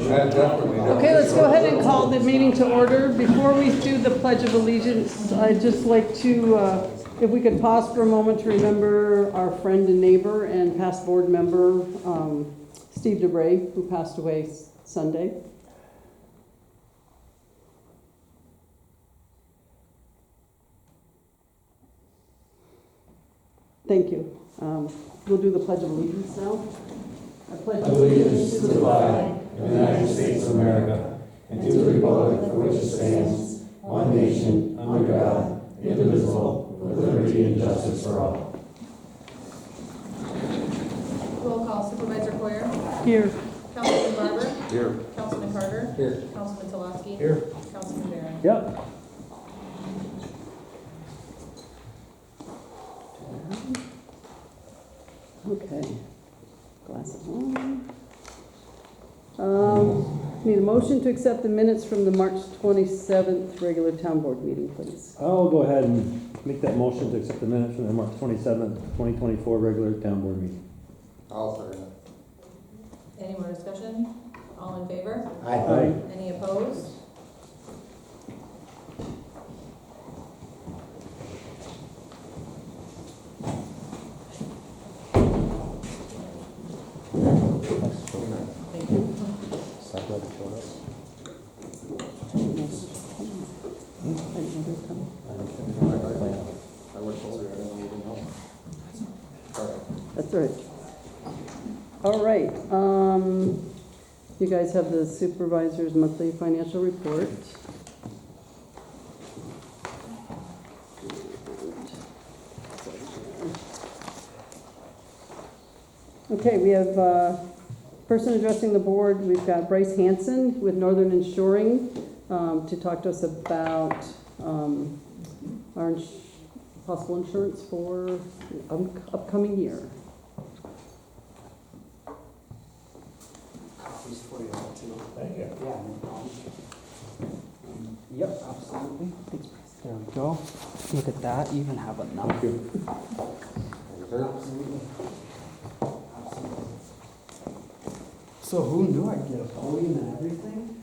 Definitely. Okay, let's go ahead and call the meeting to order. Before we do the Pledge of Allegiance, I'd just like to, if we could pause for a moment to remember our friend and neighbor and past board member, Steve DeBray, who passed away Sunday. Thank you. We'll do the Pledge of Allegiance now. I pledge allegiance to the flag of the United States of America and to the republic for which it stands, one nation, under God, indivisible, with liberty and justice for all. Roll call. Supervisor Hoyer? Here. Councilman Barber? Here. Councilman Carter? Here. Councilman Talaski? Here. Councilman Barron? Yep. Okay. Glasses on. Need a motion to accept the minutes from the March 27th regular town board meeting, please. I'll go ahead and make that motion to accept the minutes from the March 27th, 2024 regular town board meeting. I'll second it. Any more discussion? All in favor? Aye. Any opposed? Thank you. I went over there, I didn't even know. All right. That's all right. All right, you guys have the supervisor's monthly financial report. Okay, we have person addressing the board. We've got Bryce Hanson with Northern Insuring to talk to us about our possible insurance for upcoming year. Copies for you all too. Thank you. Yeah, no problem. Yep, absolutely. Thanks, Bryce. There we go. Look at that, you even have enough. Thank you. Absolutely. Absolutely. So who knew I'd get a podium and everything?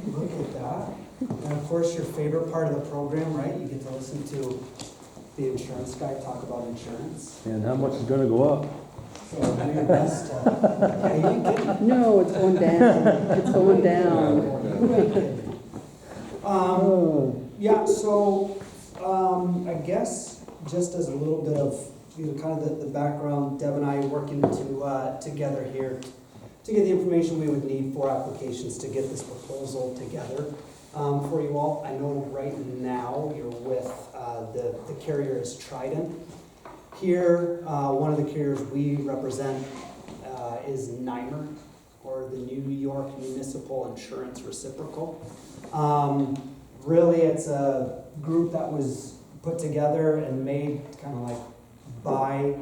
Look at that. And of course, your favorite part of the program, right? You get to listen to the insurance guy talk about insurance. And how much is gonna go up? So do your best to, yeah, you ain't kidding. No, it's going down. It's going down. You ain't kidding. Yeah, so, I guess just as a little bit of, kind of the background, Deb and I working together here to get the information we would need for applications to get this proposal together for you all. I know right now you're with, the carrier is Trident. Here, one of the carriers we represent is NYMER, or the New York Municipal Insurance Reciprocal. Really, it's a group that was put together and made kind of like by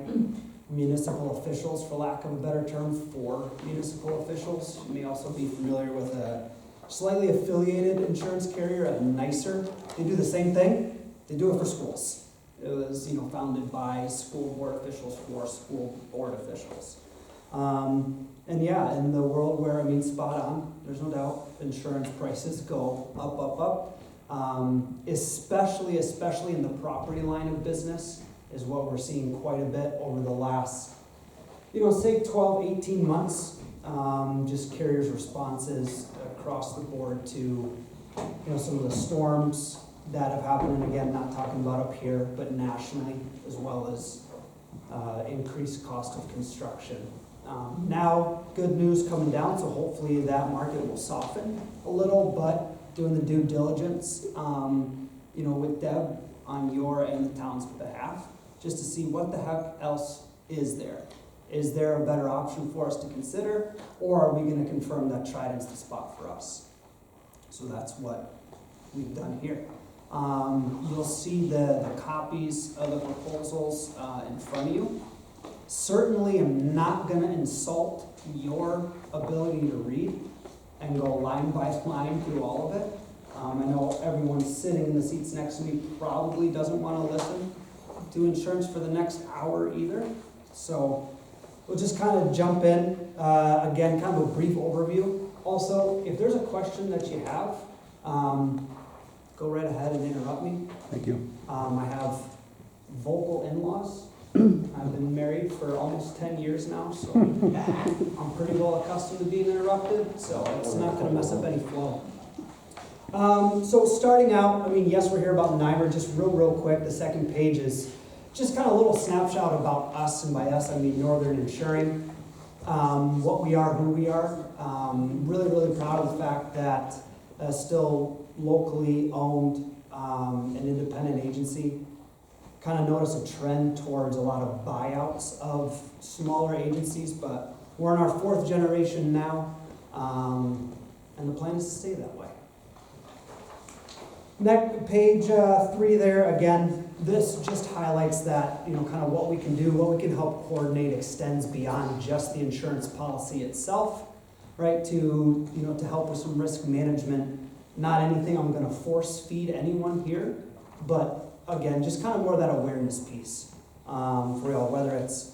municipal officials, for lack of a better term, for municipal officials. You may also be familiar with a slightly affiliated insurance carrier at NYSER. They do the same thing. They do it for schools. It was, founded by school board officials for school board officials. And yeah, in the world where, spot on, there's no doubt, insurance prices go up, up, up. Especially in the property line of business is what we're seeing quite a bit over the last, say 12, 18 months. Just carriers' responses across the board to, some of the storms that have happened. And again, not talking about up here, but nationally, as well as increased cost of construction. Now, good news coming down, so hopefully that market will soften a little, but doing the due diligence, with Deb on your and the town's behalf, just to see what the heck else is there. Is there a better option for us to consider, or are we going to confirm that Trident's the spot for us? So that's what we've done here. You'll see the copies of the proposals in front of you. Certainly am not going to insult your ability to read and go line by line through all of it. I know everyone sitting in the seats next to me probably doesn't want to listen to insurance for the next hour either. So we'll just kind of jump in. Again, kind of a brief overview. Also, if there's a question that you have, go right ahead and interrupt me. Thank you. I have vocal in-laws. I've been married for almost 10 years now, so I'm pretty well accustomed to being interrupted, so it's not gonna mess up any flow. So starting out, I mean, yes, we're here about NYMER, just real quick. The second page is just kind of a little snapshot about us, and by us, I mean Northern Insuring. What we are, who we are. Really proud of the fact that still locally owned, an independent agency. Kind of notice a trend towards a lot of buyouts of smaller agencies, but we're in our 4th generation now, and the plan is to stay that way. Next, page 3 there, again, this just highlights that, kind of what we can do, what we can help coordinate extends beyond just the insurance policy itself, right, to help with some risk management. Not anything I'm gonna force feed anyone here, but again, just kind of more of that awareness piece for real, whether it's,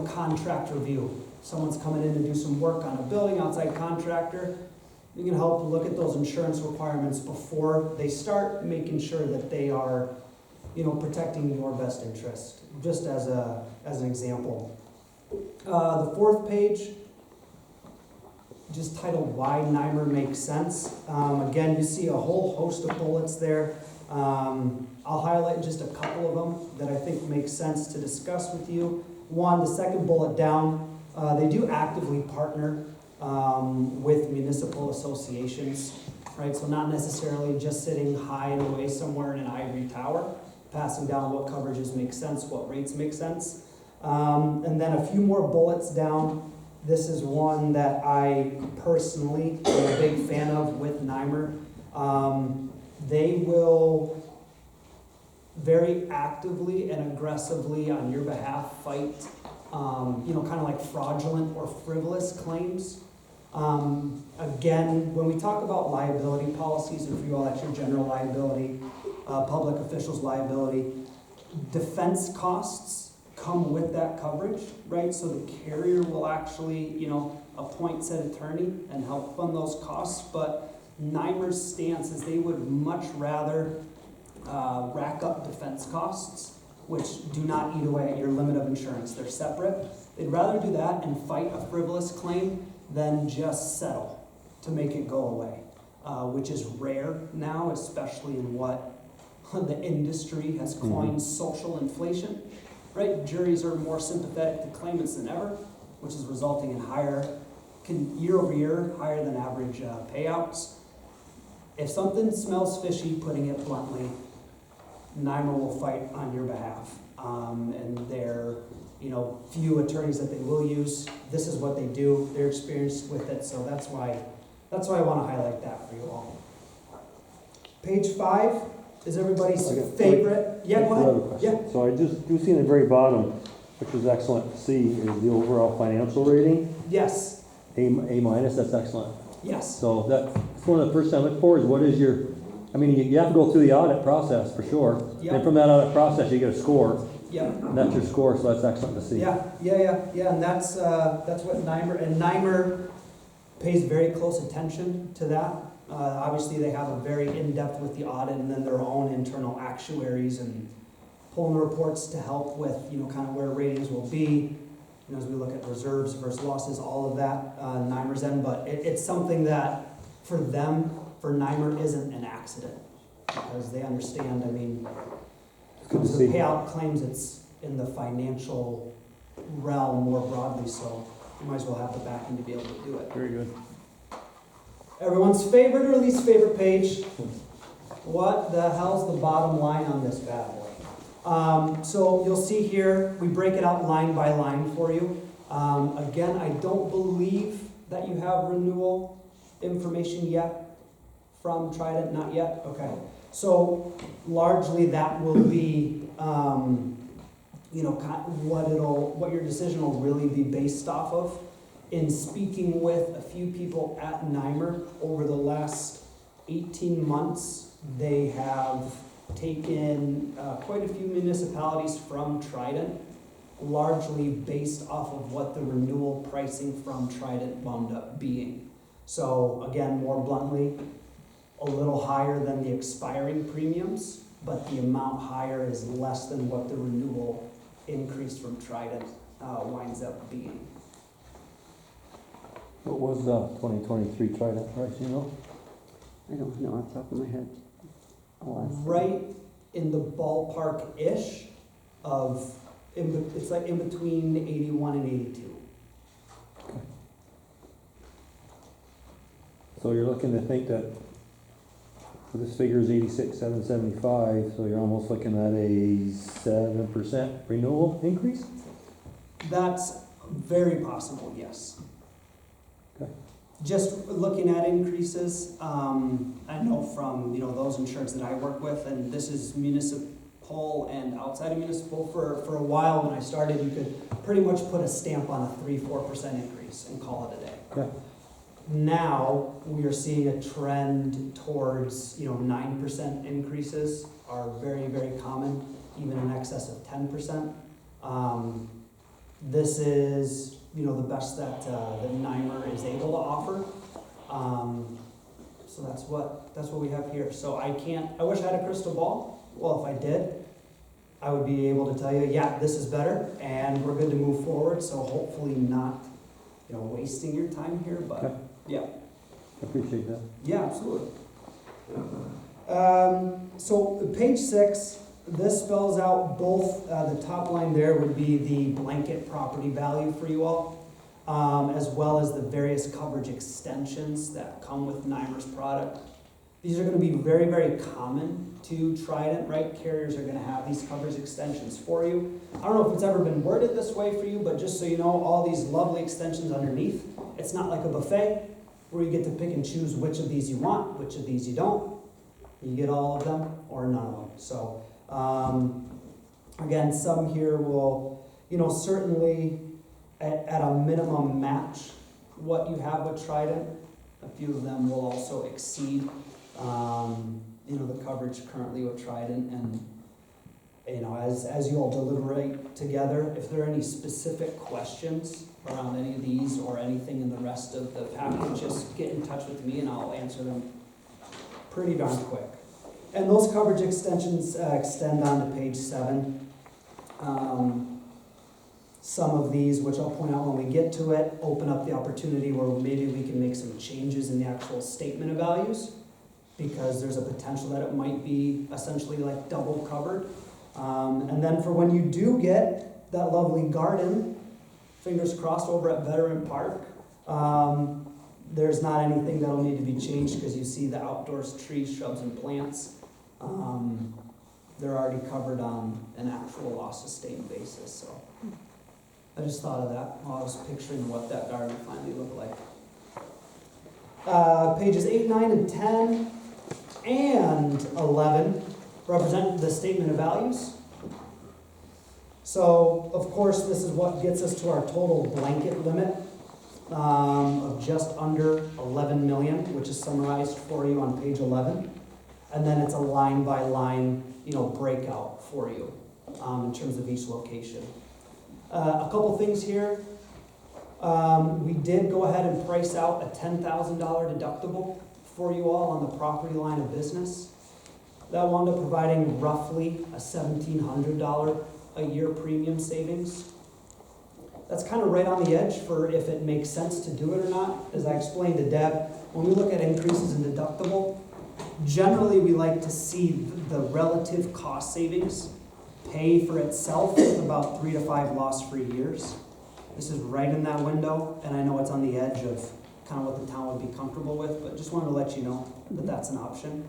contract review. Someone's coming in to do some work on a building, outside contractor. You can help look at those insurance requirements before they start, making sure that they are, protecting your best interest, just as an example. The 4th page, just titled Why NYMER Makes Sense. Again, you see a whole host of bullets there. I'll highlight just a couple of them that I think make sense to discuss with you. One, the second bullet down, they do actively partner with municipal associations, right? So not necessarily just sitting high and away somewhere in an ivory tower, passing down what coverages make sense, what rates make sense. And then a few more bullets down. This is one that I personally am a big fan of with NYMER. They will very actively and aggressively on your behalf fight, kind of like fraudulent or frivolous claims. Again, when we talk about liability policies, and for you all, that's your general liability, public officials liability, defense costs come with that coverage, right? So the carrier will actually, appoint said attorney and help fund those costs, but NYMER's stance is they would much rather rack up defense costs, which do not eat away at your limit of insurance. They're separate. They'd rather do that and fight a frivolous claim than just settle to make it go away, which is rare now, especially in what the industry has coined social inflation, right? Juries are more sympathetic to claimants than ever, which is resulting in year over year, higher than average payouts. If something smells fishy, putting it bluntly, NYMER will fight on your behalf. And there are, few attorneys that they will use. This is what they do. They're experienced with it, so that's why I want to highlight that for you all. Page 5 is everybody's favorite. Yeah, go ahead. Yeah. So I just do see in the very bottom, which is excellent to see, is the overall financial rating. Yes. A minus, that's excellent. Yes. So that's one of the first I look for is what is your, you have to go through the audit process for sure. Yep. And from that audit process, you get a score. Yeah. And that's your score, so that's excellent to see. Yeah, and that's what NYMER pays very close attention to that. Obviously, they have a very in-depth with the audit, and then their own internal actuaries and pulling the reports to help with, kind of where ratings will be, as we look at reserves versus losses, all of that, NYMER's in. But it's something that for them, for NYMER, isn't an accident, because they understand. Good to To see. pay out claims, it's in the financial realm more broadly, so you might as well have the backing to be able to do it. Very good. Everyone's favorite or least favorite page? What the hell's the bottom line on this bad boy? So you'll see here, we break it out line by line for you. Again, I don't believe that you have renewal information yet from Trident, not yet? Okay. So largely that will be, what your decision will really be based off of. In speaking with a few people at NYMER over the last 18 months, they have taken quite a few municipalities from Trident, largely based off of what the renewal pricing from Trident wound up being. So again, more bluntly, a little higher than the expiring premiums, but the amount higher is less than what the renewal increase from Trident winds up being. What was the 2023 Trident price, you know? I don't know off the top of my head. I'll ask. Right in the ballpark-ish of, it's like in between 81 and 82. So you're looking to think that, so this figure is 86,775, so you're almost looking at a 7% renewal increase? That's very possible, yes. Okay. Just looking at increases, I know from, those insurance that I work with, and this is municipal and outside of municipal, for a while when I started, you could pretty much put a stamp on a 3-4% increase and call it a day. Okay. Now, we are seeing a trend towards, 9% increases are very, very common, even in excess of 10%. This is, the best that NYMER is able to offer. So that's what we have here. So I wish I had a crystal ball. Well, if I did, I would be able to tell you, yeah, this is better, and we're good to move forward. So hopefully not, wasting your time here, but Okay. yeah. I appreciate that. Yeah, absolutely. So page 6, this spells out both, the top line there would be the blanket property value for you all, as well as the various coverage extensions that come with NYMER's product. These are going to be very, very common to Trident, right? Carriers are going to have these coverage extensions for you. I don't know if it's ever been worded this way for you, but just so you know, all these lovely extensions underneath, it's not like a buffet where you get to pick and choose which of these you want, which of these you don't. You get all of them or none of them. So, again, some here will, certainly at a minimum match what you have with Trident. A few of them will also exceed, the coverage currently with Trident. And, as you all deliberate together, if there are any specific questions around any of these or anything in the rest of the package, just get in touch with me and I'll answer them pretty darn quick. And those coverage extensions extend on to page 7. Some of these, which I'll point out when we get to it, open up the opportunity where maybe we can make some changes in the actual statement of values, because there's a potential that it might be essentially like double covered. And then for when you do get that lovely garden, fingers crossed, over at Veteran Park, there's not anything that'll need to be changed because you see the outdoors trees, shrubs, and plants. They're already covered on an actual loss sustained basis. So I just thought of that while I was picturing what that garden finally looked like. Pages 8, 9, and 10 and 11 represent the statement of values. So, of course, this is what gets us to our total blanket limit of just under 11 million, which is summarized for you on page 11. And then it's a line-by-line, breakout for you in terms of each location. A couple things here. We did go ahead and price out a $10,000 deductible for you all on the property line of business. That wound up providing roughly a $1,700 a year premium savings. That's kind of right on the edge for if it makes sense to do it or not. As I explained to Deb, when we look at increases in deductible, generally we like to see the relative cost savings pay for itself with about 3 to 5 loss-free years. This is right in that window, and I know it's on the edge of kind of what the town would be comfortable with, but just wanted to let you know that that's an option.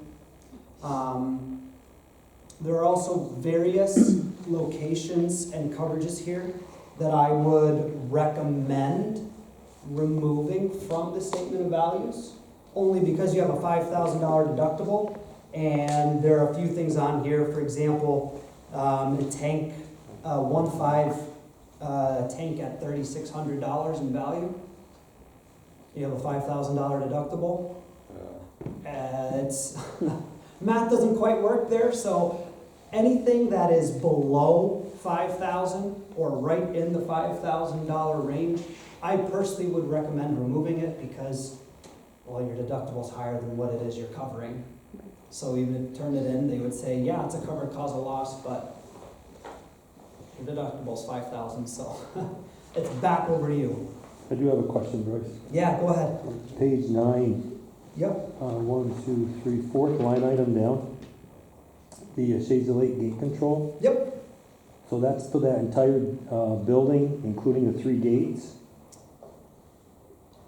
There are also various locations and coverages here that I would recommend removing from the statement of values, only because you have a $5,000 deductible, and there are a few things on here. For example, a tank, 1.5 tank at $3,600 in value. You have a $5,000 deductible. It's math doesn't quite work there, so anything that is below $5,000 or right in the $5,000 range, I personally would recommend removing it because well, your deductible's higher than what it is you're covering. So even if you turned it in, they would say, yeah, it's a covered cause of loss, but your deductible's 5,000, so it's back over to you. I do have a question, Bryce. Yeah, go ahead. Page 9, Yep, 1, 2, 3, 4th line item down. The Shades of Lake gate control. yep, So that's for that entire building, including the 3 gates?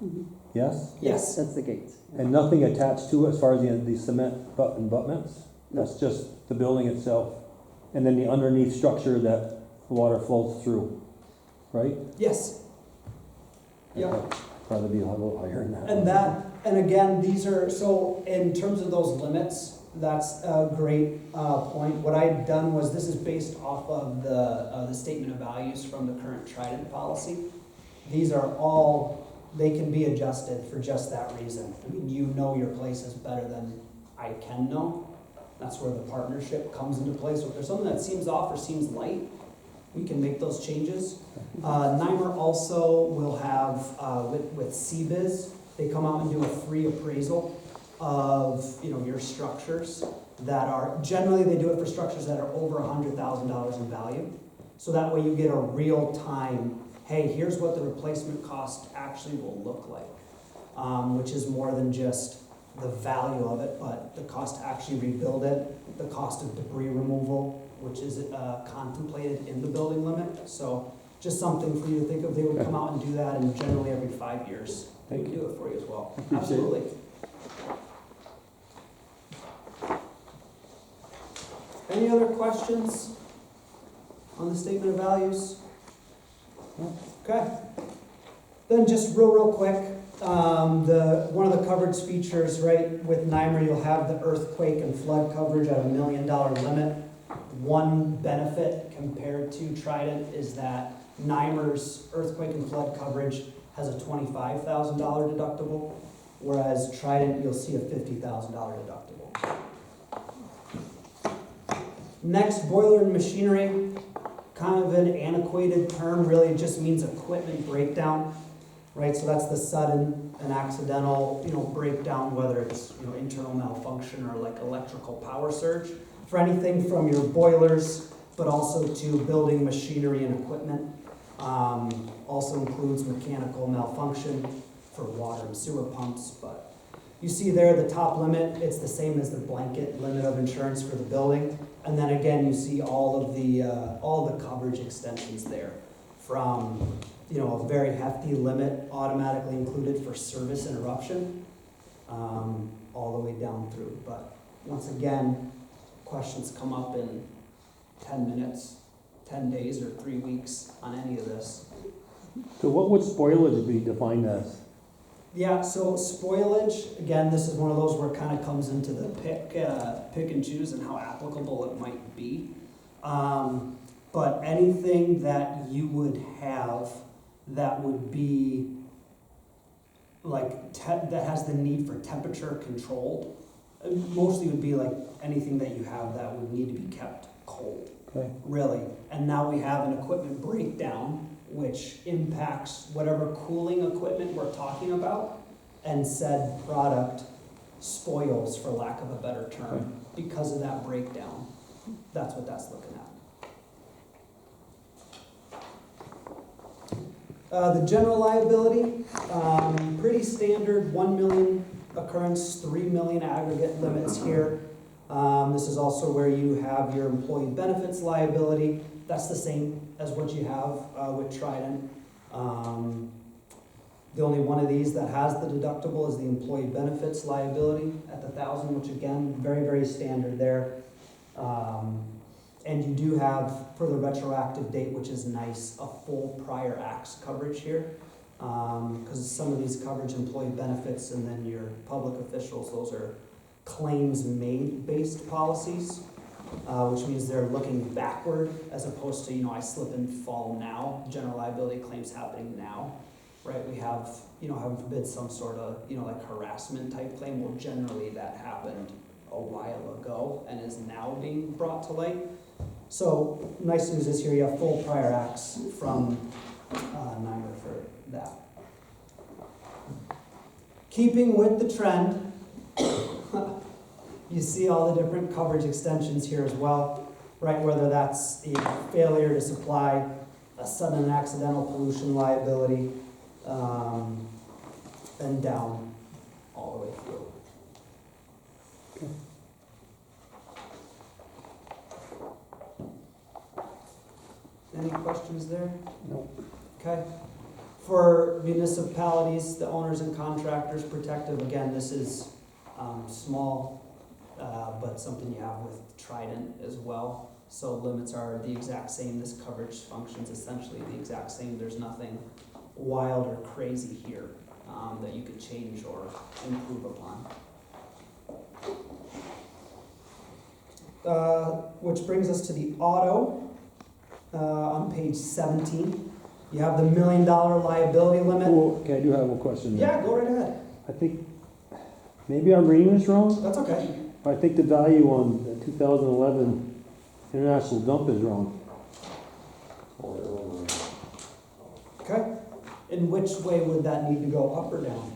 Mhm. Yes? yes. That's the gates. And nothing attached to it as far as the cement abutments? That's just the building itself? And then the underneath structure that the water flows through, right? Yes. Yep. Probably be a little higher than that. And that, and again, these are, so in terms of those limits, that's a great point. What I'd done was, this is based off of the statement of values from the current Trident policy. These are all, they can be adjusted for just that reason. I mean, you know your places better than I can know. That's where the partnership comes into play. So if there's something that seems off or seems light, we can make those changes. NYMER also will have, with CBIZ, they come out and do a free appraisal of, your structures that are, generally they do it for structures that are over $100,000 in value. So that way you get a real time, hey, here's what the replacement cost actually will look like, which is more than just the value of it, but the cost to actually rebuild it, the cost of debris removal, which is contemplated in the building limit. So just something for you to think of. They would come out and do that, and generally every 5 years, they would do it for you as well. Appreciate it. Absolutely. Any other questions on the statement of values? Okay. Then just real quick, one of the coverage features, right, with NYMER, you'll have the earthquake and flood coverage at $1 million limit. One benefit compared to Trident is that NYMER's earthquake and flood coverage has a $25,000 deductible, whereas Trident, you'll see a $50,000 deductible. Next, boiler and machinery, kind of an antiquated term, really just means equipment breakdown, right? So that's the sudden and accidental, breakdown, whether it's, internal malfunction or like electrical power surge, for anything from your boilers, but also to building machinery and equipment. Also includes mechanical malfunction for water and sewer pumps, but you see there the top limit, it's the same as the blanket limit of insurance for the building. And then again, you see all the coverage extensions there, from a very hefty limit automatically included for service interruption, all the way down through. But once again, questions come up in 10 minutes, 10 days, or 3 weeks on any of this. So what would spoilage be defined as? Yeah, so spoilage, again, this is one of those where it kind of comes into the pick and choose and how applicable it might be. But anything that you would have that would be like that has the need for temperature controlled, mostly would be like anything that you have that would need to be kept cold, Okay. really. And now we have an equipment breakdown, which impacts whatever cooling equipment we're talking about, and said product spoils, for lack of a better term, because of that breakdown. That's what that's looking at. The general liability, pretty standard, 1 million occurrence, 3 million aggregate limits here. This is also where you have your employee benefits liability. That's the same as what you have with Trident. The only one of these that has the deductible is the employee benefits liability at the $1,000, which again, very, very standard there. And you do have, for the retroactive date, which is nice, a full prior acts coverage here. Because some of these coverage employee benefits and then your public officials, those are claims made based policies. Which means they're looking backward as opposed to, I slip and fall now, general liability claims happening now, right? We have, heaven forbid, some sort of, like harassment type claim. Well, generally that happened a while ago and is now being brought to light. So nice news is here, you have full prior acts from NYMER for that. Keeping with the trend, you see all the different coverage extensions here as well, right? Whether that's a failure to supply, a sudden and accidental pollution liability, and down all the way through. Any questions there? No. Okay. For municipalities, the owners and contractors protective, again, this is small, but something you have with Trident as well. So limits are the exact same. This coverage functions essentially the exact same. There's nothing wild or crazy here that you could change or improve upon. Which brings us to the auto on page 17. You have the $1 million liability limit. Okay, I do have a question there. Yeah, go right ahead. I think, maybe I'm reading this wrong, That's okay. but I think the value on the 2011 International Dump is wrong. Okay. In which way would that need to go, up or down?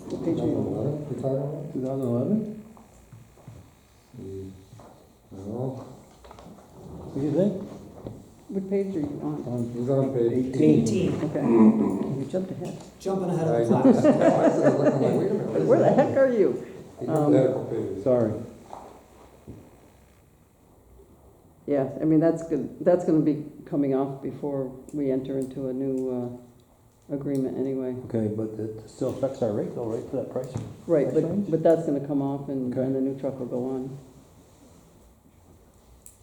What page are you on? 2011? No, What do you think? What page are you on? he's on page 18. Okay, you jumped ahead. Jumping ahead of the I class. was looking like, wait a minute. Where the heck are you? Medical page. Sorry. Yeah, I mean, that's good, that's gonna be coming off before we enter into a new, agreement anyway. Okay, but it still affects our rate though, right, for that price? Right, Price range? but that's gonna come off and Okay. the new truck will go on.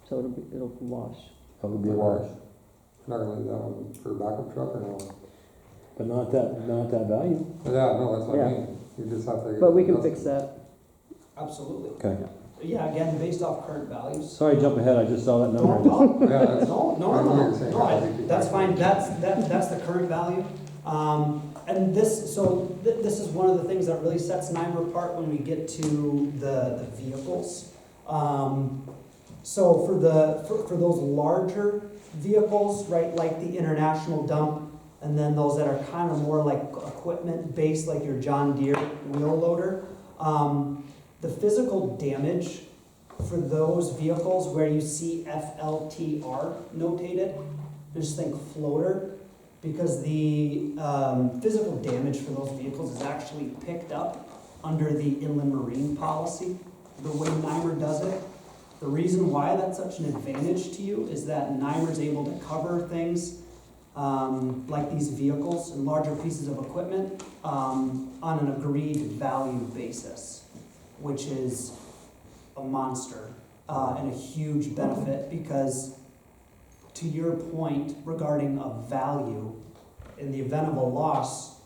So it'll wash. That would be a wash. Not gonna leave that one for a backup truck or no? But not that value. Yeah, no, that's what I Yeah. mean. You just have to. But we can fix that. Absolutely. Okay. Yeah, again, based off current values. Sorry, jump ahead, I just saw that number. No, Yeah, that's. no, no, I know what you're saying. I no, think you- that's fine, that's the current value. And this is one of the things that really sets NYMER apart when we get to the vehicles. So for those larger vehicles, right, like the International Dump, and then those that are kind of more like equipment based, like your John Deere wheel loader, the physical damage for those vehicles where you see FLTR notated, just think floater, because the physical damage for those vehicles is actually picked up under the inland marine policy, the way NYMER does it. The reason why that's such an advantage to you is that NYMER is able to cover things like these vehicles and larger pieces of equipment on an agreed value basis, which is a monster and a huge benefit because, to your point regarding a value, in the event of a loss,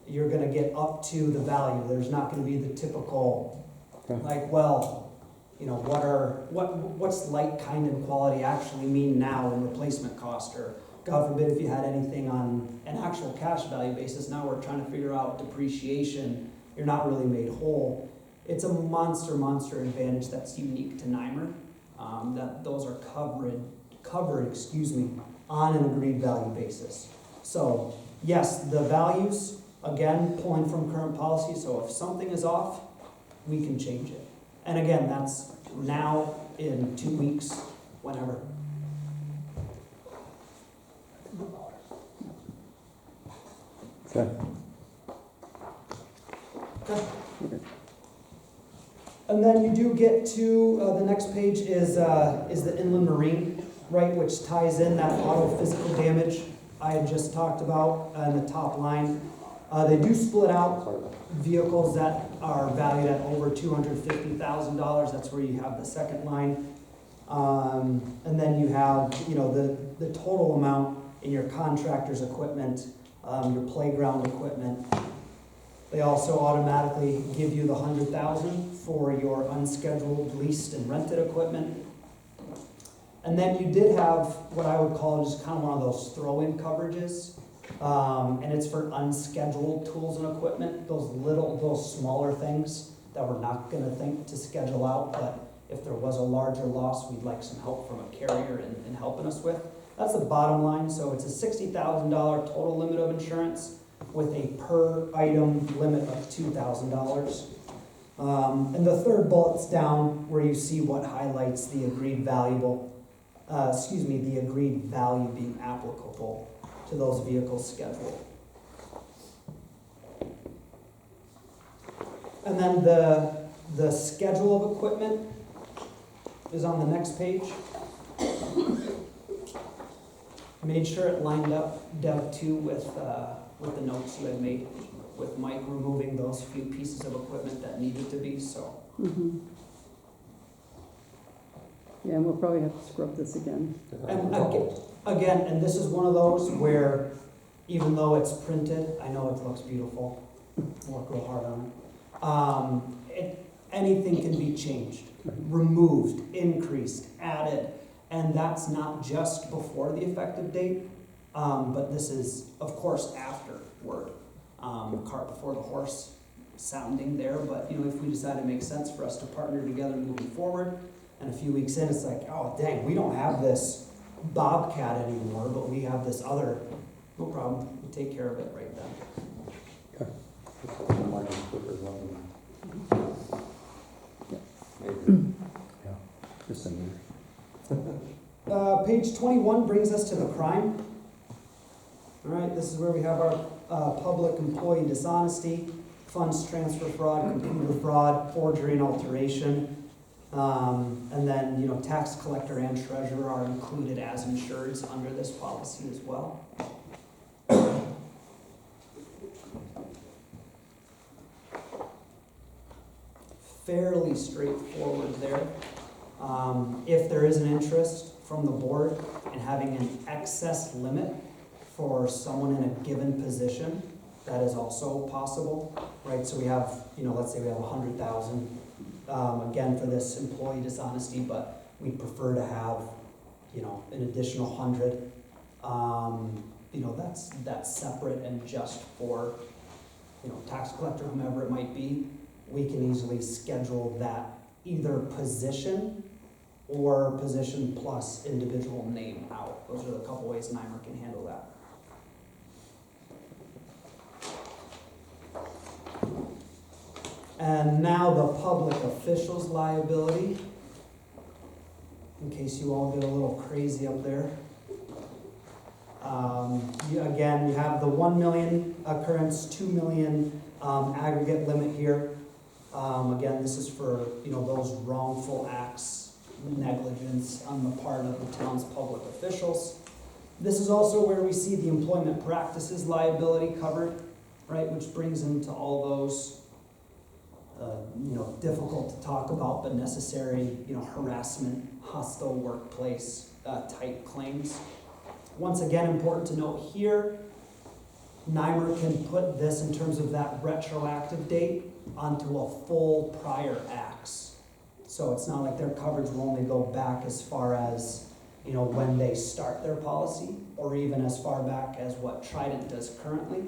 you're going to get up to the value. There's not going to be the typical, Okay. like, well, you know, what's like, kind, and quality actually mean now in replacement cost, or God forbid if you had anything on an actual cash value basis. Now we're trying to figure out depreciation. You're not really made whole. It's a monster advantage that's unique to NYMER. That those are covered, on an agreed value basis. So yes, the values, again, pulling from current policy. So if something is off, we can change it. And again, that's now, in 2 weeks, whenever. Okay. And then you do get to, the next page is the inland marine, right, which ties in that auto physical damage I had just talked about in the top line. They do split out Sorry. vehicles that are valued at over $250,000. That's where you have the second line. And then you have, you know, the total amount in your contractor's equipment, your playground equipment. They also automatically give you the $100,000 for your unscheduled leased and rented equipment. And then you did have what I would call just kind of one of those throw-in coverages. And it's for unscheduled tools and equipment, those smaller things that we're not gonna think to schedule out, but if there was a larger loss, we'd like some help from a carrier in helping us with. That's the bottom line. So it's a $60,000 total limit of insurance. with a per item limit of $2,000. And the third bullet's down where you see what highlights the agreed the agreed value being applicable to those vehicles scheduled. And then the schedule of equipment is on the next page. Made sure it lined up, Deb, too, with the notes you had made, with Mike removing those few pieces of equipment that needed to be, so. Mhm. Yeah, and we'll probably have to scrub this again. And again, and this is one of those where, even though it's printed, I know it looks beautiful, work real hard on it. Anything can be changed, removed, increased, added, and that's not just before the effective date, but this is, of course, afterward. Cart before the horse sounding there, but if we decide it makes sense for us to partner together moving forward, and a few weeks in, it's like, oh dang, we don't have this Bobcat anymore, but we have this other, no problem, we'll take care of it right then. Mine is quicker than maybe. Yeah, just in here. Page 21 brings us to the crime. All right, this is where we have our public employee dishonesty, funds transfer fraud, computer fraud, forgery and alteration. And then, tax collector and treasurer are included as insureds under this policy as well. Fairly straightforward there. If there is an interest from the board in having an excess limit for someone in a given position, that is also possible, right? So we have, let's say we have 100,000, again for this employee dishonesty, but we prefer to have, an additional 100. That's separate and just for, tax collector, whomever it might be. We can easily schedule that either position or position plus individual name out. Those are the couple ways NYMER can handle that. And now the public officials liability, in case you all get a little crazy up there. Again, you have the 1 million occurrence, 2 million aggregate limit here. Again, this is for, those wrongful acts, negligence on the part of the town's public officials. This is also where we see the employment practices liability covered, right, which brings into all those, difficult to talk about but necessary, harassment, hostile workplace type claims. Once again, important to note here, NYMER can put this in terms of that retroactive date onto a full prior acts. So it's not like their coverage will only go back as far as, when they start their policy, or even as far back as what Trident does currently.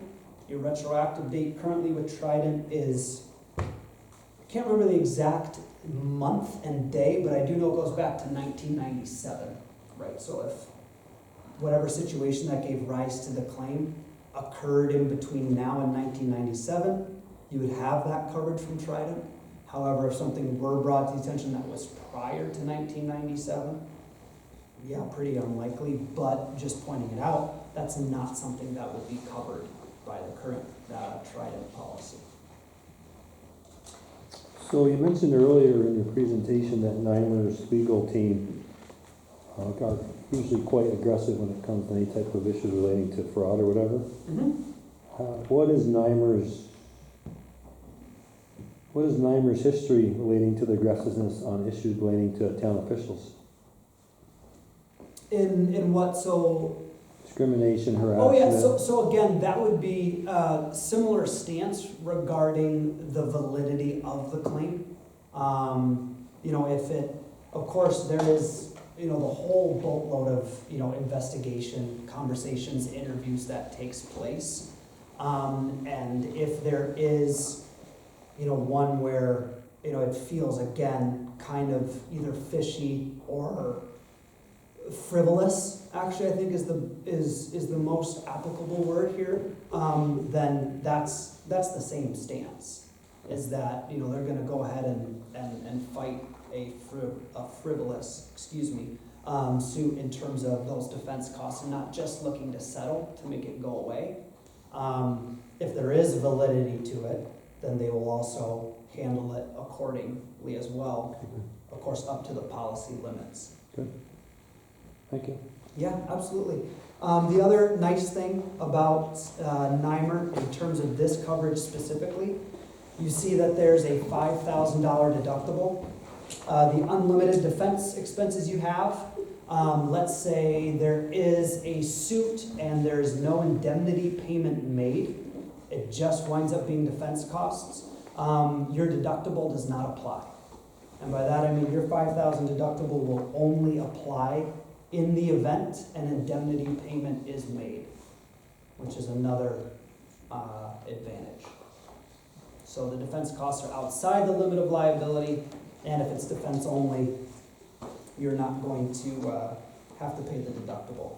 Your retroactive date currently with Trident is, I can't remember the exact month and day, but I do know it goes back to 1997, right? So if whatever situation that gave rise to the claim occurred in between now and 1997, you would have that coverage from Trident. However, if something were brought to the attention that was prior to 1997, yeah, pretty unlikely, but just pointing it out, that's not something that would be covered by the current Trident policy. So you mentioned earlier in your presentation that NYMER's legal team are usually quite aggressive when it comes to any type of issues relating to fraud or whatever. What is NYMER's history relating to the aggressiveness on issues relating to town officials? In what, so? Discrimination, harassment? Oh yeah, so again, that would be a similar stance regarding the validity of the claim. If it, of course, there is, the whole boatload of, investigation, conversations, interviews that takes place. And if there is, one where, it feels, again, kind of either fishy or frivolous, actually, I think is the most applicable word here. then that's the same stance, is that, you know, they're gonna go ahead and fight a frivolous, suit in terms of those defense costs, and not just looking to settle to make it go away. If there is validity to it, then they will also handle it accordingly as well, of course, up to the policy limits. Thank you. Yeah, absolutely. The other nice thing about NYMER in terms of this coverage specifically, you see that there's a $5,000 deductible. The unlimited defense expenses you have, let's say there is a suit and there's no indemnity payment made, it just winds up being defense costs, your deductible does not apply. And by that I mean your $5,000 deductible will only apply in the event an indemnity payment is made, which is another advantage. So the defense costs are outside the limit of liability, and if it's defense only, you're not going to have to pay the deductible.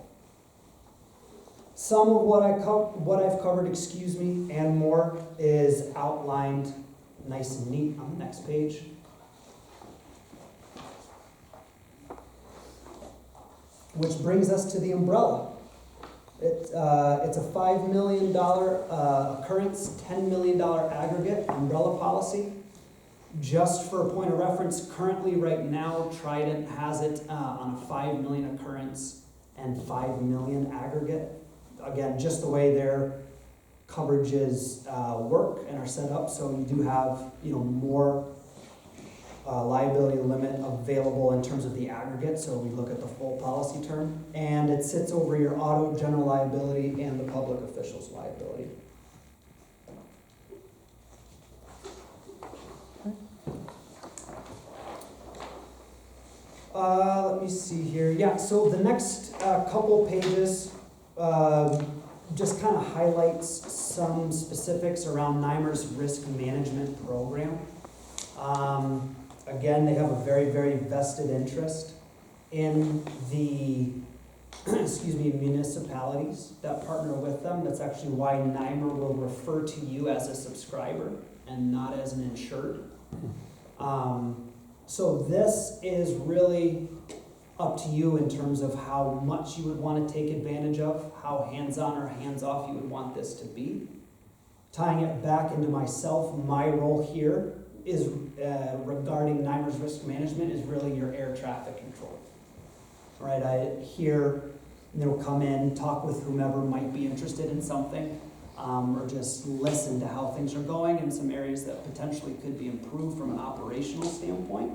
Some of what I've covered, and more is outlined nice and neat on the next page. Which brings us to the umbrella. It's a $5 million occurrence, $10 million aggregate umbrella policy. Just for a point of reference, currently right now, Trident has it on a 5 million occurrence and 5 million aggregate. Again, just the way their coverages work and are set up, so you do have, you know, more liability limit available in terms of the aggregate, so we look at the full policy term, and it sits over your auto, general liability, and the public officials liability. Let me see here. Yeah, so the next couple pages just kind of highlights some specifics around NYMER's risk management program. Again, they have a very, very vested interest in the municipalities that partner with them. That's actually why NYMER will refer to you as a subscriber and not as an insured. So this is really up to you in terms of how much you would want to take advantage of, how hands-on or hands-off you would want this to be. Tying it back into myself, my role here is regarding NYMER's risk management is really your air traffic control. Right, I hear, come in, talk with whomever might be interested in something, or just listen to how things are going in some areas that potentially could be improved from an operational standpoint,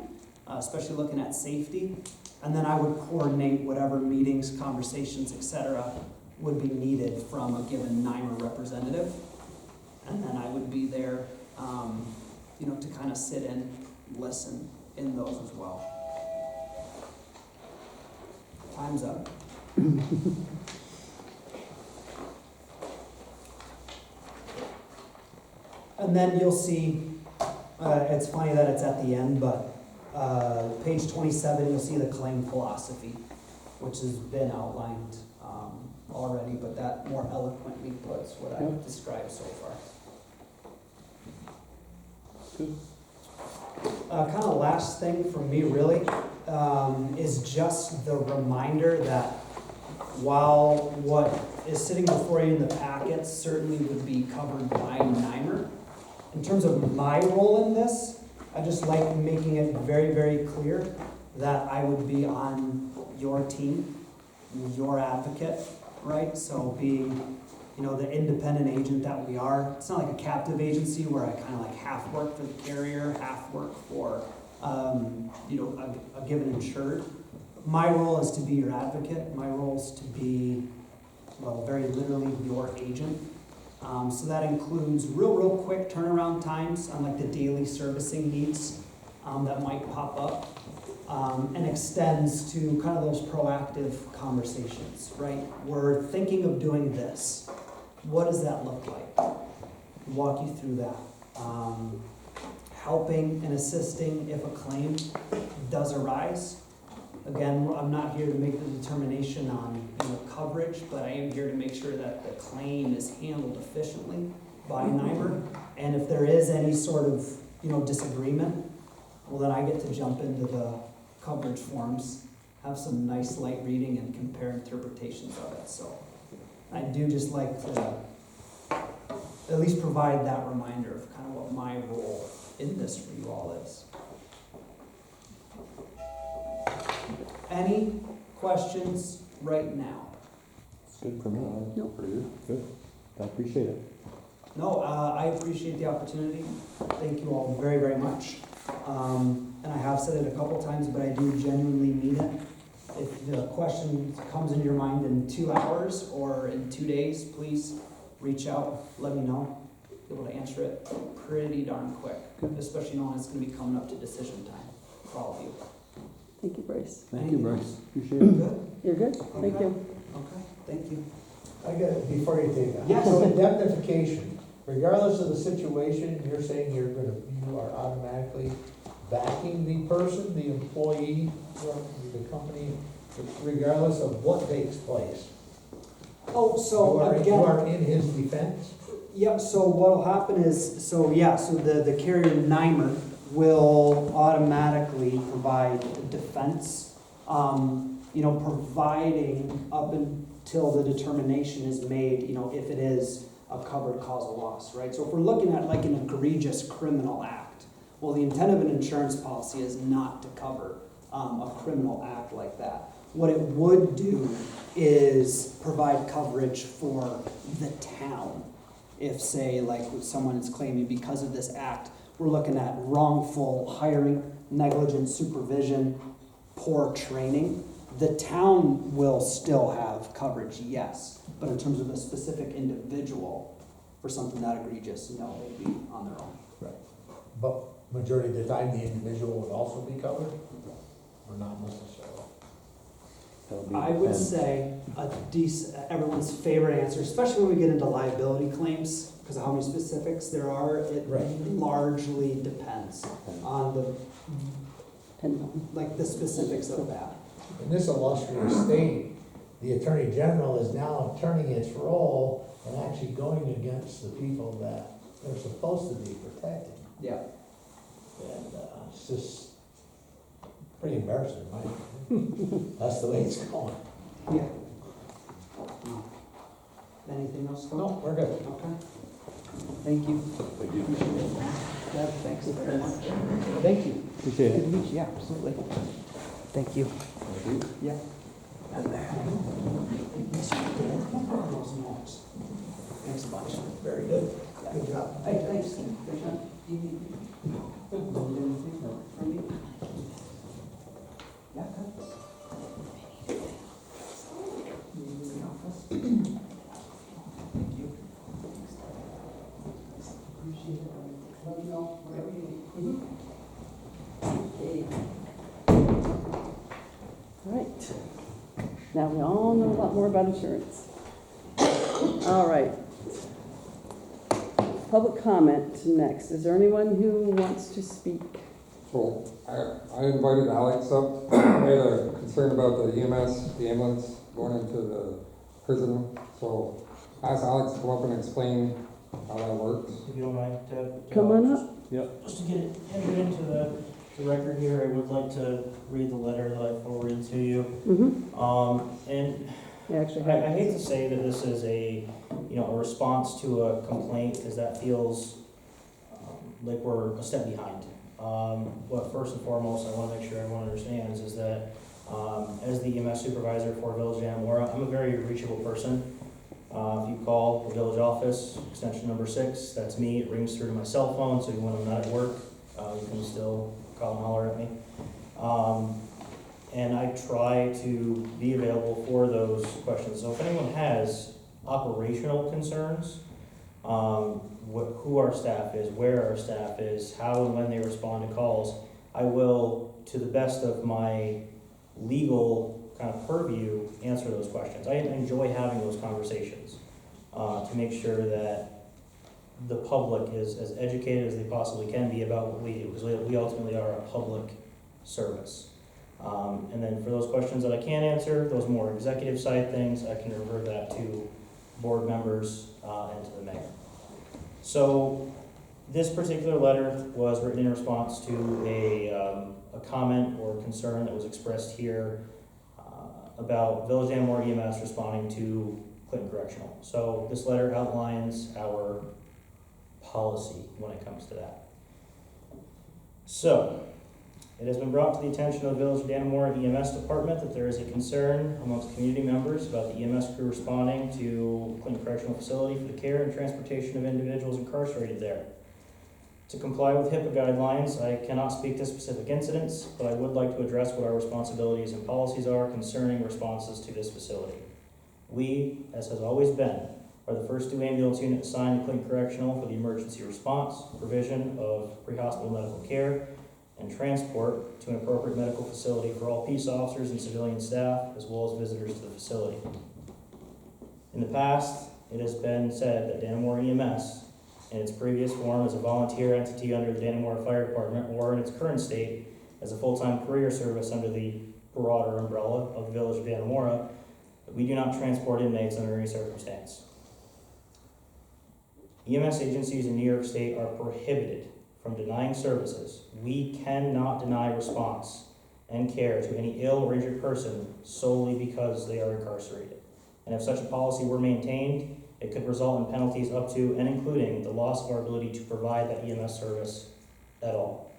especially looking at safety. And then I would coordinate whatever meetings, conversations, etc. would be needed from a given NYMER representative. And then I would be there, to kind of sit and listen in those as well. Time's up. And then you'll see, it's funny that it's at the end, but page 27, you'll see the claim philosophy, which has been outlined already, but that more eloquently puts what I've described so far. Good. Kind of last thing from me really is just the reminder that while what is sitting before you in the packet certainly would be covered by NYMER, in terms of my role in this, I just like making it very, very clear that I would be on your team, your advocate, right? So being, the independent agent that we are. It's not like a captive agency where I kind of like half work for the carrier, half work for, a given insured. My role is to be your advocate. My role is to be, very literally your agent. So that includes real quick turnaround times on like the daily servicing needs that might pop up, and extends to kind of those proactive conversations, right? We're thinking of doing this. What does that look like? Walk you through that. Helping and assisting if a claim does arise. Again, I'm not here to make the determination on coverage, but I am here to make sure that the claim is handled efficiently by NYMER. And if there is any sort of, disagreement, well, then I get to jump into the coverage forms, have some nice light reading and compare interpretations of it. So I do just like to at least provide that reminder of kind of what my role in this for you all is. Any questions right now? It's good for me. Nope. Pretty good. Good. I appreciate it. No, I appreciate the opportunity. Thank you all very, very much. And I have said it a couple times, but I do genuinely mean it. If the question comes in your mind in 2 hours or in 2 days, please reach out, let me know. Be able to answer it pretty darn quick, especially knowing it's gonna be coming up to decision time for all of you. Thank you, Bryce. Thank you, Bryce. Appreciate it. Good? You're good? Thank Okay. you. Okay, thank you. I got it, before you take that. Yes. So indemnification, regardless of the situation, you're saying you are automatically backing the person, the employee, the company, regardless of what takes place? Oh, so You again. are in his defense? Yep, so what'll happen is, so the carrier NYMER will automatically provide defense, providing up until the determination is made, if it is a covered cause of loss, right? So if we're looking at like an egregious criminal act, well, the intent of an insurance policy is not to cover a criminal act like that. What it would do is provide coverage for the town. If, say, like someone is claiming because of this act, we're looking at wrongful hiring, negligent supervision, poor training, the town will still have coverage, yes. But in terms of a specific individual, for something that egregious, no, they'd be on their own. But majority of the time, the individual would also be covered? Or not necessarily? That'll be I would 10. say everyone's favorite answer, especially when we get into liability claims, because of how many specifics there are, it Right. largely depends on the And the specifics of that. In this illustrious state, the Attorney General is now turning its role and actually going against the people that they're supposed to be protecting. Yeah. And it's just pretty embarrassing, in my opinion. That's the way it's going. Yeah. Anything else? Scott? No, we're good. Okay. Thank you. Thank you. Deb, thanks very much. Thank you. Appreciate Good it. to meet you. Yeah, absolutely. Thank you. Yeah. Thanks a bunch. Very good. Good job. Hey, thanks. Do you need anything from me? Yeah, good. You need in the office? Thank you. Appreciate it. Let me know whatever you need. Okay. all right. Now we all know a lot more about insurance. All right. Public comment next. Is there anyone who wants to speak? So I invited Alex up. I had a concern about the EMS, the ambulance going into the prison. So I asked Alex to come up and explain how that works. If you don't mind, Come on up. just to get it entered into the record here, I would like to read the letter that I forwarded to you. Mm-hmm. And I actually I have. hate to say that this is a response to a complaint, because that feels like we're a step behind. But first and foremost, I want to make sure everyone understands is that as the EMS supervisor for Village of Amora, I'm a very reachable person. If you call the village office, extension number 6, that's me. It rings through to my cell phone, so when I'm not at work, you can still call and holler at me. And I try to be available for those questions. So if anyone has operational concerns, who our staff is, where our staff is, how and when they respond to calls, I will, to the best of my legal kind of purview, answer those questions. I enjoy having those conversations to make sure that the public is as educated as they possibly can be about what we do, because we ultimately are a public service. And then for those questions that I can't answer, those more executive side things, I can revert that to board members and to the mayor. So this particular letter was written in response to a comment or concern that was expressed here about Village Dannemora EMS responding to Clinton Correctional. So this letter outlines our policy when it comes to that. So, it has been brought to the attention of the Village of Dannemora EMS Department that there is a concern amongst community members about the EMS crew responding to Clinton Correctional Facility for the care and transportation of individuals incarcerated there. To comply with HIPAA guidelines, I cannot speak to specific incidents, but I would like to address what our responsibilities and policies are concerning responses to this facility. We, as has always been, are the first 2 ambulance unit assigned to Clinton Correctional for the emergency response, provision of pre-hospital medical care, and transport to an appropriate medical facility for all peace officers and civilian staff, as well as visitors to the facility. In the past, it has been said that Dannemora EMS, in its previous form as a volunteer entity under the Dannemora Fire Department, or in its current state as a full-time career service under the broader umbrella of the Village of Dannemora, that we do not transport inmates under any circumstance. EMS agencies in New York State are prohibited from denying services. We cannot deny response and care to any ill or injured person solely because they are incarcerated. And if such a policy were maintained, it could result in penalties up to and including the loss of our ability to provide that EMS service at all.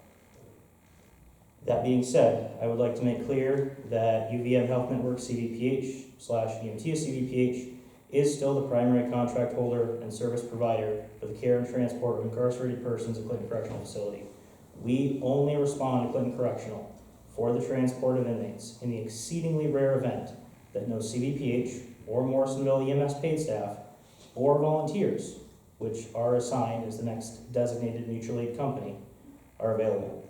That being said, I would like to make clear that UVM Health Network CVPH/EMT CVPH is still the primary contract holder and service provider for the care and transport of incarcerated persons at Clinton Correctional Facility. We only respond to Clinton Correctional for the transport of inmates in the exceedingly rare event that no CVPH or Morrisonville EMS paid staff or volunteers, which are assigned as the next designated mutual aid company, are available.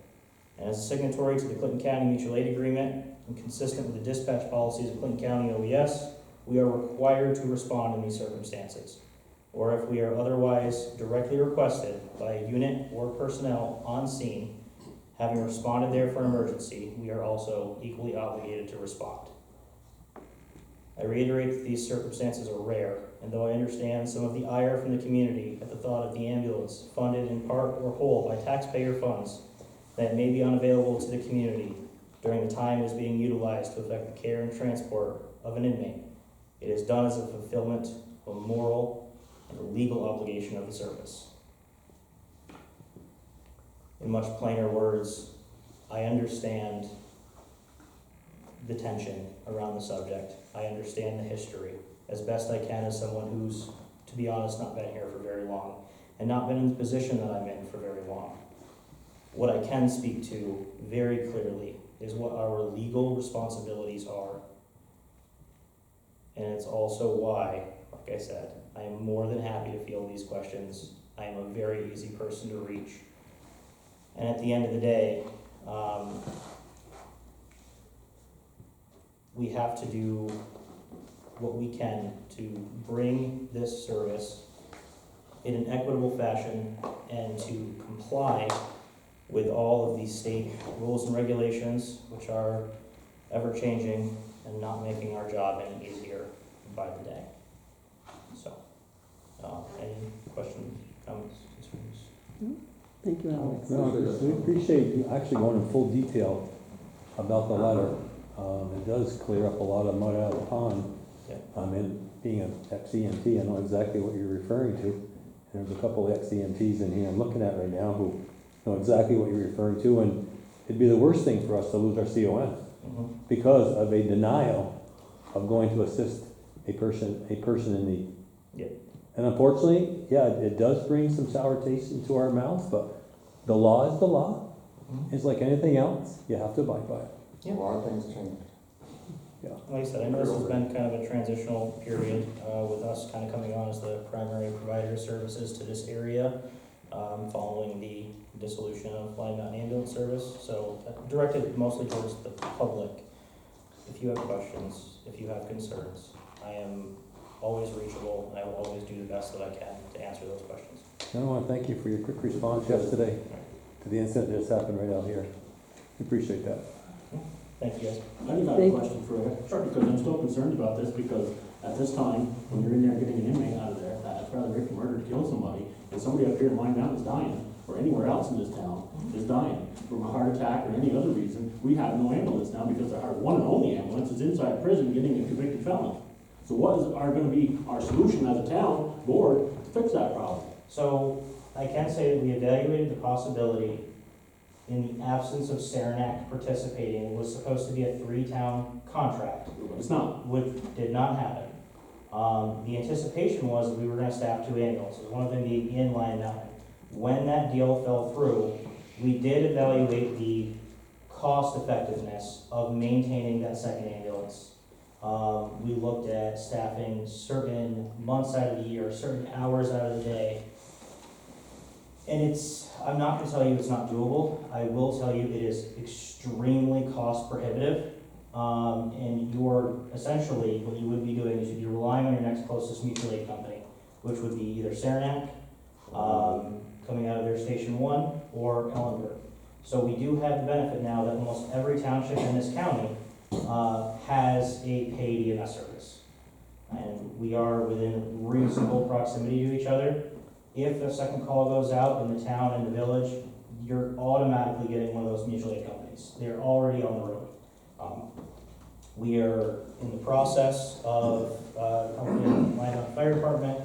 And as a signatory to the Clinton County Mutual Aid Agreement and consistent with the dispatch policies of Clinton County OES, we are required to respond in these circumstances. Or if we are otherwise directly requested by a unit or personnel on scene, having responded there for an emergency, we are also equally obligated to respond. I reiterate that these circumstances are rare, and though I understand some of the ire from the community at the thought of the ambulance funded in part or whole by taxpayer funds that may be unavailable to the community during the time it is being utilized to effect the care and transport of an inmate, it is done as a fulfillment of a moral and a legal obligation of the service. In much plainer words, I understand the tension around the subject. I understand the history as best I can as someone who's, to be honest, not been here for very long and not been in the position that I'm in for very long. What I can speak to very clearly is what our legal responsibilities are. And it's also why, like I said, I am more than happy to field these questions. I am a very easy person to reach. And at the end of the day, we have to do what we can to bring this service in an equitable fashion and to comply with all of these state rules and regulations, which are ever-changing and not making our job any easier by the day. So, any questions, comments, concerns? Thank you, Alex. No, we appreciate you actually going in full detail about the letter. It does clear up a lot of mud out of the pond. Yeah. And being an ex-EMT, I know exactly what you're referring to. There's a couple of ex-EMTs in here I'm looking at right now who know exactly what you're referring to, and it'd be the worst thing for us to lose our CON because of a denial of going to assist a person in need. Yeah. And unfortunately, yeah, it does bring some sour taste into our mouth, but the law is the law. It's like anything else, you have to abide by it. Yeah. A lot of things change. Like I said, I know this has been kind of a transitional period with us kind of coming on as the primary provider of services to this area following the dissolution of Flying Mountain Ambulance Service. So directed mostly towards the public. If you have questions, if you have concerns, I am always reachable and I will always do the best that I can to answer those questions. I want to thank you for your quick response yesterday to the incident that just happened right out here. We appreciate that. Thank you. I do have a Thank- question for you. Sure. Because I'm still concerned about this, because at this time, when you're in there getting an inmate out of there, that's rather rape or murder to kill somebody, and somebody up here in Lime Mountain is dying, or anywhere else in this town is dying from a heart attack or any other reason, we have no ambulance now because our one and only ambulance is inside prison getting a convicted felon. So what is gonna be our solution as a town board to fix that problem? So I can say that we evaluated the possibility in the absence of Saranac participating. It was supposed to be a 3-town contract, But it's not. which did not happen. The anticipation was that we were gonna staff 2 ambulances, one of them being in Lime Mountain. When that deal fell through, we did evaluate the cost effectiveness of maintaining that second ambulance. We looked at staffing certain months out of the year, certain hours out of the day. And I'm not gonna tell you it's not doable. I will tell you it is extremely cost prohibitive. And essentially, what you would be doing is you'd be relying on your next closest mutual aid company, which would be either Saranac, coming out of their Station 1, or Ellenberg. So we do have the benefit now that almost every township in this county has a paid EMS service. And we are within reasonable proximity to each other. If a second call goes out in the town and the village, you're automatically getting one of those mutual aid companies. They're already on the road. We are in the process of helping Lime Mountain Fire Department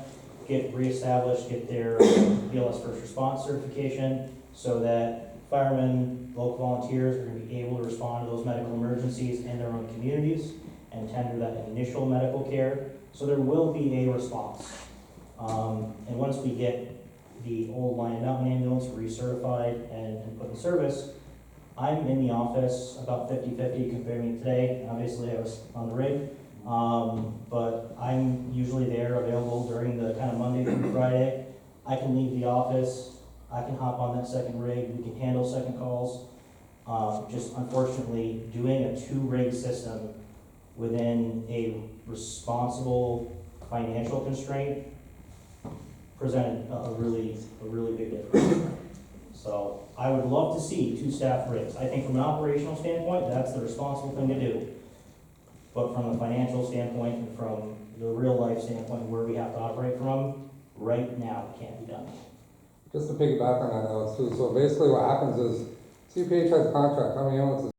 get reestablished, get their BLS first response certification, so that firemen, local volunteers are going to be able to respond to those medical emergencies in their own communities and tender that initial medical care. So there will be a response. And once we get the old Lion Mountain ambulance recertified and put in service, I'm in the office about 50-50 compared to today. Obviously, I was on the rig. But I'm usually there available during the kind of Monday through Friday. I can leave the office, I can hop on that second rig, we can handle second calls. Just unfortunately, doing a 2-rig system within a responsible financial constraint presented a really big difference. So I would love to see 2 staff rigs. I think from an operational standpoint, that's the responsible thing to do. But from a financial standpoint and from the real life standpoint where we have to operate from, right now, it can't be done. Just to piggyback on that, Alex, too, so basically what happens is CPH has a contract, how many ambulances